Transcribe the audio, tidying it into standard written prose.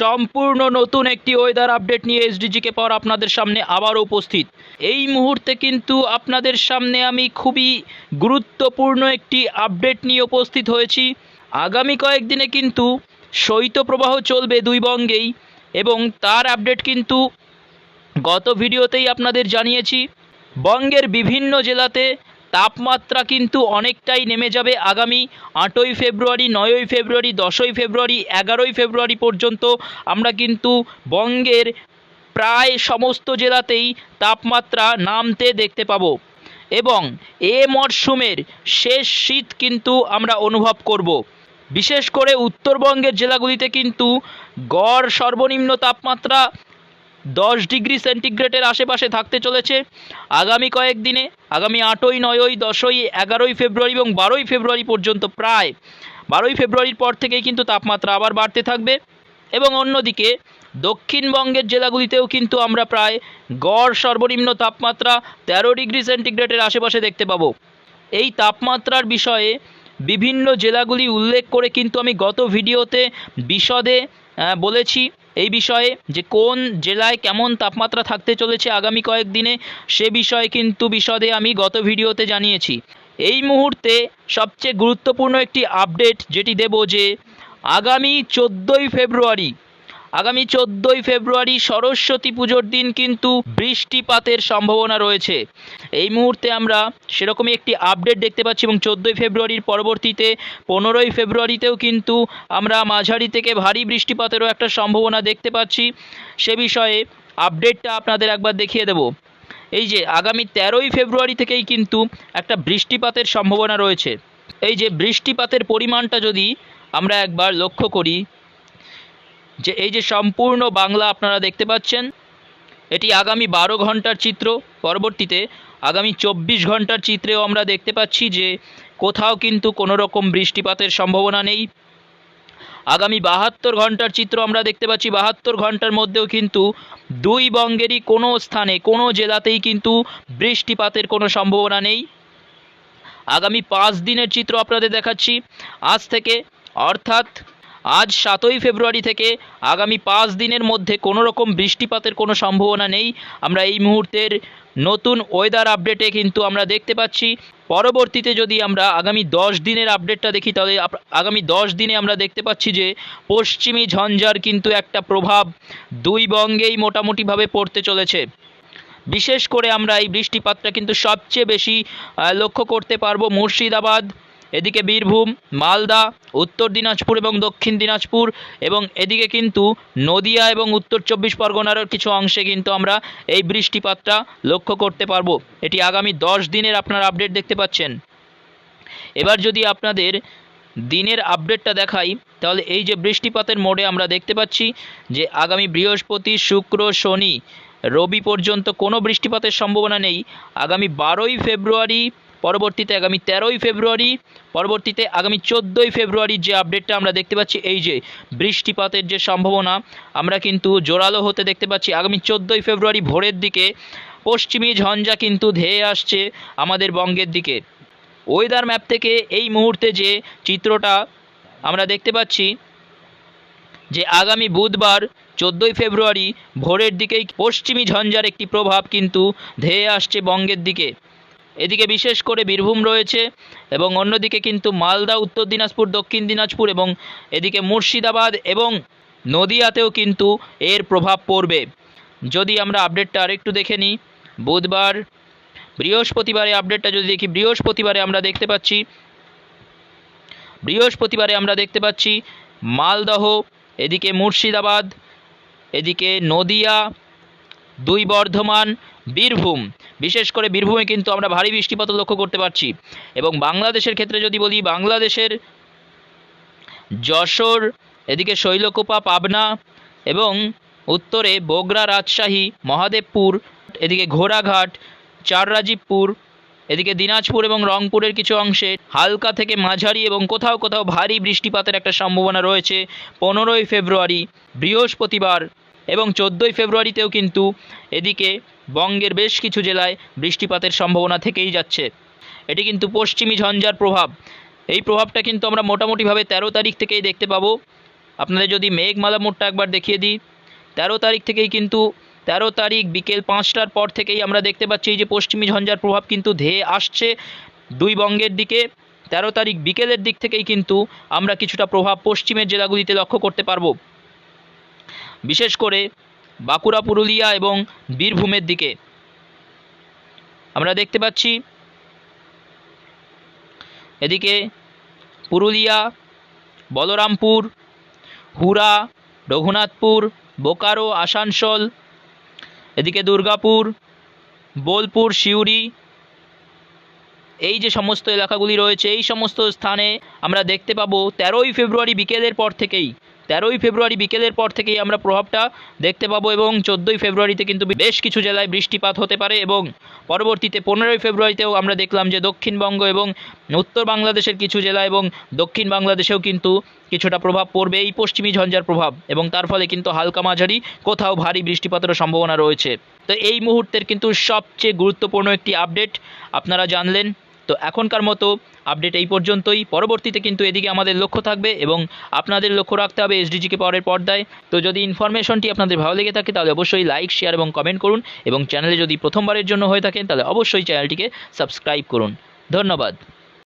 সম্পূর্ণ নতুন একটি ওয়েদার আপডেট নিয়ে এসডিজিকে পাওয়ার আপনাদের সামনে আবারও উপস্থিত। এই মুহূর্তে কিন্তু আপনাদের সামনে আমি খুবই গুরুত্বপূর্ণ একটি আপডেট নিয়ে উপস্থিত হয়েছি। আগামী কয়েকদিনে কিন্তু শৈত্যপ্রবাহ চলবে দুই বঙ্গেই, এবং তার আপডেট কিন্তু গত ভিডিওতেই আপনাদের জানিয়েছি। বঙ্গের বিভিন্ন জেলাতে তাপমাত্রা কিন্তু অনেকটাই নেমে যাবে আগামী 8ই ফেব্রুয়ারি, 9ই ফেব্রুয়ারি, 10ই ফেব্রুয়ারি, 11ই ফেব্রুয়ারি পর্যন্ত আমরা কিন্তু বঙ্গের প্রায় সমস্ত জেলাতেই তাপমাত্রা নামতে দেখতে পাবো, এবং এ মরশুমের শেষ শীত কিন্তু আমরা অনুভব করব। বিশেষ করে উত্তরবঙ্গের জেলাগুলিতে কিন্তু গড় সর্বনিম্ন তাপমাত্রা 10 ডিগ্রি সেন্টিগ্রেডের আশেপাশে থাকতে চলেছে আগামী কয়েকদিনে। আগামী 8ই, 9ই, 10ই, 11ই ফেব্রুয়ারি এবং 12ই ফেব্রুয়ারি পর্যন্ত, প্রায় 12ই ফেব্রুয়ারির পর থেকেই কিন্তু তাপমাত্রা আবার বাড়তে থাকবে। এবং অন্যদিকে দক্ষিণবঙ্গের জেলাগুলিতেও কিন্তু আমরা প্রায় গড় সর্বনিম্ন তাপমাত্রা 13 ডিগ্রি সেন্টিগ্রেডের আশেপাশে দেখতে পাবো। এই তাপমাত্রার বিষয়ে বিভিন্ন জেলাগুলি উল্লেখ করে কিন্তু আমি গত ভিডিওতে বিশদে বলেছি এই বিষয়ে, যে কোন জেলায় কেমন তাপমাত্রা থাকতে চলেছে আগামী কয়েকদিনে, সে বিষয়ে কিন্তু বিশদে আমি গত ভিডিওতে জানিয়েছি। এই মুহূর্তে সবচেয়ে গুরুত্বপূর্ণ একটি আপডেট যেটি দেব, যে আগামী 14ই ফেব্রুয়ারি সরস্বতী পুজোর দিন কিন্তু বৃষ্টিপাতের সম্ভাবনা রয়েছে। এই মুহূর্তে আমরা সেরকমই একটি আপডেট দেখতে পাচ্ছি, এবং 14ই ফেব্রুয়ারির পরবর্তীতে 15ই ফেব্রুয়ারিতেও কিন্তু আমরা মাঝারি থেকে ভারী বৃষ্টিপাতেরও একটা সম্ভাবনা দেখতে পাচ্ছি। সে বিষয়ে আপডেটটা আপনাদের একবার দেখিয়ে দেব। এই যে আগামী 13ই ফেব্রুয়ারি থেকেই কিন্তু একটা বৃষ্টিপাতের সম্ভাবনা রয়েছে। এই যে বৃষ্টিপাতের পরিমাণটা যদি আমরা একবার লক্ষ্য করি, যে এই যে সম্পূর্ণ বাংলা আপনারা দেখতে পাচ্ছেন, এটি আগামী 12 ঘন্টার চিত্র। পরবর্তীতে আগামী 24 ঘন্টার চিত্রেও আমরা দেখতে পাচ্ছি যে কোথাও কিন্তু কোনো রকম বৃষ্টিপাতের সম্ভাবনা নেই। আগামী 72 ঘন্টার চিত্র আমরা দেখতে পাচ্ছি, 72 ঘন্টার মধ্যেও কিন্তু দুই বঙ্গেরই কোনো স্থানে, কোনো জেলাতেই কিন্তু বৃষ্টিপাতের কোনো সম্ভাবনা নেই। আগামী 5 দিনের চিত্র আপনাদের দেখাচ্ছি আজ থেকে, অর্থাৎ আজ 7ই ফেব্রুয়ারি থেকে আগামী 5 দিনের মধ্যে কোনো রকম বৃষ্টিপাতের কোনো সম্ভাবনা নেই। আমরা এই মুহূর্তের নতুন ওয়েদার আপডেটে কিন্তু আমরা দেখতে পাচ্ছি। পরবর্তীতে যদি আমরা আগামী 10 দিনের আপডেটটা দেখি, তাহলে আগামী 10 দিনে আমরা দেখতে পাচ্ছি যে পশ্চিমী ঝঞ্ঝার কিন্তু একটা প্রভাব দুই বঙ্গেই মোটামুটিভাবে পড়তে চলেছে। বিশেষ করে আমরা এই বৃষ্টিপাতটা কিন্তু সবচেয়ে বেশি লক্ষ্য করতে পারবো মুর্শিদাবাদ, এদিকে বীরভূম, মালদা, উত্তর দিনাজপুর এবং দক্ষিণ দিনাজপুর, এবং এদিকে কিন্তু নদিয়া এবং উত্তর 24 পরগনার কিছু অংশে কিন্তু আমরা এই বৃষ্টিপাতটা লক্ষ্য করতে পারবো। এটি আগামী 10 দিনের আপনারা আপডেট দেখতে পাচ্ছেন। এবার যদি আপনাদের দিনের আপডেটটা দেখাই, তাহলে এই যে বৃষ্টিপাতের মোডে আমরা দেখতে পাচ্ছি যে আগামী বৃহস্পতি, শুক্র, শনি, রবি পর্যন্ত কোনো বৃষ্টিপাতের সম্ভাবনা নেই। আগামী 12ই ফেব্রুয়ারি, পরবর্তীতে আগামী 13ই ফেব্রুয়ারি, পরবর্তীতে আগামী 14ই ফেব্রুয়ারির যে আপডেটটা আমরা দেখতে পাচ্ছি, এই যে বৃষ্টিপাতের যে সম্ভাবনা আমরা কিন্তু জোরালো হতে দেখতে পাচ্ছি। আগামী 14ই ফেব্রুয়ারি ভোরের দিকে পশ্চিমী ঝঞ্ঝা কিন্তু ধেয়ে আসছে আমাদের বঙ্গের দিকে। ওয়েদার ম্যাপ থেকে এই মুহূর্তে যে চিত্রটা আমরা দেখতে পাচ্ছি, যে আগামী বুধবার 14ই ফেব্রুয়ারি ভোরের দিকেই পশ্চিমী ঝঞ্ঝার একটি প্রভাব কিন্তু ধেয়ে আসছে বঙ্গের দিকে। এদিকে বিশেষ করে বীরভূম রয়েছে, এবং অন্যদিকে কিন্তু মালদা, উত্তর দিনাজপুর, দক্ষিণ দিনাজপুর, এবং এদিকে মুর্শিদাবাদ এবং নদিয়াতেও কিন্তু এর প্রভাব পড়বে। যদি আমরা আপডেটটা আরেকটু দেখে নিই, বুধবার, বৃহস্পতিবারে আপডেটটা যদি দেখি, বৃহস্পতিবারে আমরা দেখতে পাচ্ছি মালদহ, এদিকে মুর্শিদাবাদ, এদিকে নদিয়া, দুই বর্ধমান, বীরভূম, বিশেষ করে বীরভূমে কিন্তু আমরা ভারী বৃষ্টিপাত লক্ষ্য করতে পারছি। এবং বাংলাদেশের ক্ষেত্রে যদি বলি, বাংলাদেশের যশোর, এদিকে শৈলকুপা, পাবনা, এবং উত্তরে বগুড়া, রাজশাহী, মহাদেবপুর, এদিকে ঘোড়াঘাট, চাররাজীবপুর, এদিকে দিনাজপুর এবং রংপুরের কিছু অংশে হালকা থেকে মাঝারি এবং কোথাও কোথাও ভারী বৃষ্টিপাতের একটা সম্ভাবনা রয়েছে 15ই ফেব্রুয়ারি বৃহস্পতিবার, এবং 14ই ফেব্রুয়ারিতেও কিন্তু এদিকে বঙ্গের বেশ কিছু জেলায় বৃষ্টিপাতের সম্ভাবনা থেকেই যাচ্ছে। এটি কিন্তু পশ্চিমী ঝঞ্ঝার প্রভাব। এই প্রভাবটা কিন্তু আমরা মোটামুটিভাবে 13 তারিখ থেকেই দেখতে পাবো। আপনাদের যদি মেঘমালা মোড়টা একবার দেখিয়ে দিই, 13 তারিখ থেকেই কিন্তু 13 তারিখ বিকেল 5টার পর থেকেই আমরা দেখতে পাচ্ছি এই যে পশ্চিমী ঝঞ্ঝার প্রভাব কিন্তু ধেয়ে আসছে দুই বঙ্গের দিকে। 13 তারিখ বিকেলের দিক থেকেই কিন্তু আমরা কিছুটা প্রভাব পশ্চিমের জেলাগুলিতে লক্ষ্য করতে পারবো, বিশেষ করে বাঁকুড়া, পুরুলিয়া এবং বীরভূমের দিকে আমরা দেখতে পাচ্ছি। এদিকে পুরুলিয়া, বলরামপুর, হুরা, রঘুনাথপুর, বোকারো, আসানসোল, এদিকে দুর্গাপুর, বোলপুর, সিউড়ি, এই যে সমস্ত এলাকাগুলি রয়েছে এই সমস্ত স্থানে আমরা দেখতে পাবো 13ই ফেব্রুয়ারি বিকেলের পর থেকেই আমরা প্রভাবটা দেখতে পাবো এবং 14ই ফেব্রুয়ারিতে কিন্তু বেশ কিছু জেলায় বৃষ্টিপাত হতে পারে এবং পরবর্তীতে 15ই ফেব্রুয়ারিতেও আমরা দেখলাম যে দক্ষিণবঙ্গ এবং উত্তর বাংলাদেশের কিছু জেলা এবং দক্ষিণ বাংলাদেশেও কিন্তু কিছুটা প্রভাব পড়বে এই পশ্চিমী ঝঞ্ঝার প্রভাব, এবং তার ফলে কিন্তু হালকা মাঝারি কোথাও ভারী বৃষ্টিপাতেরও সম্ভাবনা রয়েছে। তো এই মুহূর্তের কিন্তু সবচেয়ে গুরুত্বপূর্ণ একটি আপডেট আপনারা জানলেন। তো এখনকার মতো আপডেট এই পর্যন্তই। পরবর্তীতে কিন্তু এদিকে আমাদের লক্ষ্য থাকবে এবং আপনাদের লক্ষ্য রাখতে হবে এসডিজিকে পাওয়ারের পর্দায়। তো যদি ইনফরমেশনটি আপনাদের ভালো লেগে থাকে তাহলে অবশ্যই লাইক, শেয়ার এবং কমেন্ট করুন, এবং চ্যানেলে যদি প্রথমবারের জন্য হয়ে থাকেন তাহলে অবশ্যই চ্যানেলটিকে সাবস্ক্রাইব করুন। ধন্যবাদ।